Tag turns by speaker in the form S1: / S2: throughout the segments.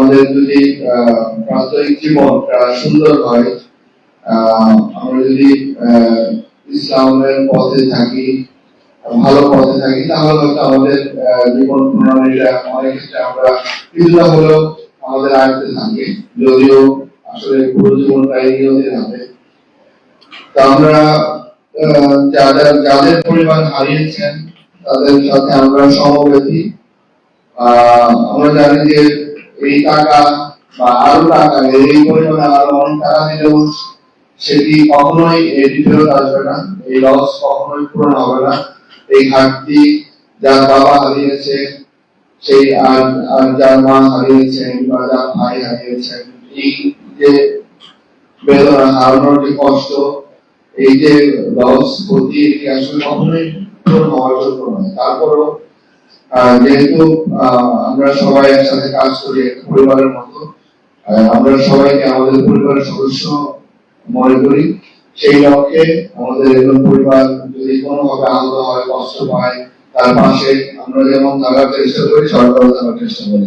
S1: আমাদের যদি প্রাত্যহিক জীবনটা সুন্দর হয়, আমরা যদি ইসলামের পথে থাকি, ভালো পথে থাকি, তাহলে হয়তো আমাদের জীবন প্রণালীটা অনেকটা আমরা কিছুটা হলেও আমাদের আয়ত্তে থাকে, যদিও আসলে পুরো জীবনটাই নিয়ন্ত্রণ হবে। তো আমরা যাদের পরিবার হারিয়েছেন তাদের সাথে আমরা সমবেতি। আমরা জানি যে এই টাকা বা আরো টাকা, এই পরিমাণে আরো অনেক টাকা দিলেও সেটি কখনোই ফেরত আসবে না, এই লস কখনোই পূরণ হবে না। এই ঘাটতি যার বাবা হারিয়েছে, সেই আর যার মা হারিয়েছেন বা যার ভাই হারিয়েছেন, এই যে বেদনা, হারানোর যে কষ্ট, এই যে লস, ক্ষতি, এটি আসলে কখনোই পূরণ হওয়ার জন্য নয়। তারপরও যেহেতু আমরা সবাই একসাথে কাজ করি পরিবারের মতো, আমরা সবাইকে আমাদের পরিবারের সদস্য মনে করি। সেই লক্ষ্যে আমাদের একজন পরিবার যদি কোনোভাবে আহত হয়, কষ্ট পায়, তার পাশে আমরা যেমন থাকার চেষ্টা করি, সরকারও থাকার চেষ্টা করি।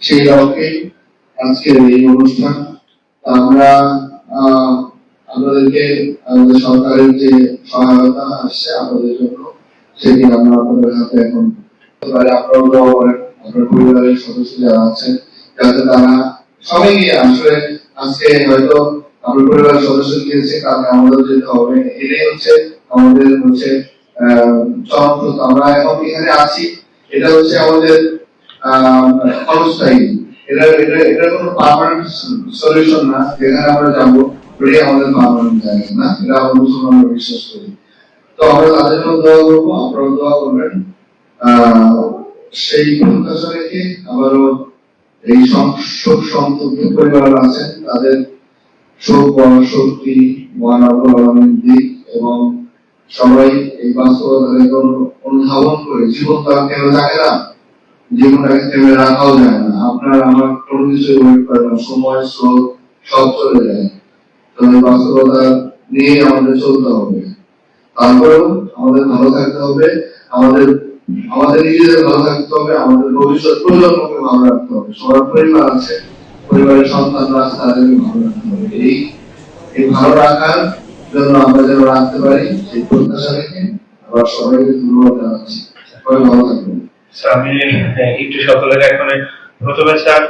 S1: সেই লক্ষ্যে আজকের এই অনুষ্ঠান। আমরা আপনাদেরকে আমাদের সরকারের যে সহায়তা আসছে আমাদের জন্য, সেটি আমরা আপনাদের হাতে এখন আপনারাও দোয়া করেন, আপনার পরিবারের সদস্য যারা আছেন, যাতে তারা সবাইকে আসলে আজকে হয়তো আমার পরিবারের সদস্য গিয়েছে, কারণ আমাদের যেতে হবে, এটাই হচ্ছে আমাদের চরম। আমরা এখন এখানে আছি, এটা হচ্ছে আমাদের অনস্থায়ী, এটা কোনো পার্মানেন্ট সলিউশন না। যেখানে আমরা যাবো ওটাই আমাদের পার্মানেন্ট জায়গা না, এটা আমরা মুসলমানরা বিশ্বাস করি। তো আমরা তাদের জন্য দোয়া করবো, আপনারাও দোয়া করবেন। সেই প্রত্যাশা রেখে আবারও এই শোক সন্তপ্ত পরিবার আছেন, তাদের শোক শক্তি মহান রব্বুল আলামিনের দিক, এবং সবাই এই বাস্তবতা অনুধাবন করে। জীবন তো আর কেউ থাকে না, জীবনটাকে থেমে রাখাও যায় না। আপনার আমার কোনো কিছু ওয়েট করে না, সময় স্রোত সব চলে যায়। তো এই বাস্তবতা নিয়ে আমাদের চলতে হবে। তারপরেও আমাদের ভালো থাকতে হবে, আমাদের নিজেদের ভালো থাকতে হবে, আমাদের ভবিষ্যৎ প্রজন্মকে ভালো রাখতে হবে। সবার পরিবার আছে, পরিবারের সন্তানরা আছে, তাদেরকে ভালো রাখতে হবে। এই ভালো রাখার জন্য আমরা যেন রাখতে পারি, সেই প্রত্যাশা রেখে আবার সবাইকে ধন্যবাদ জানাচ্ছি। সবাই ভালো থাকবেন।
S2: আমি একটু সকলের এখন প্রথমে স্যার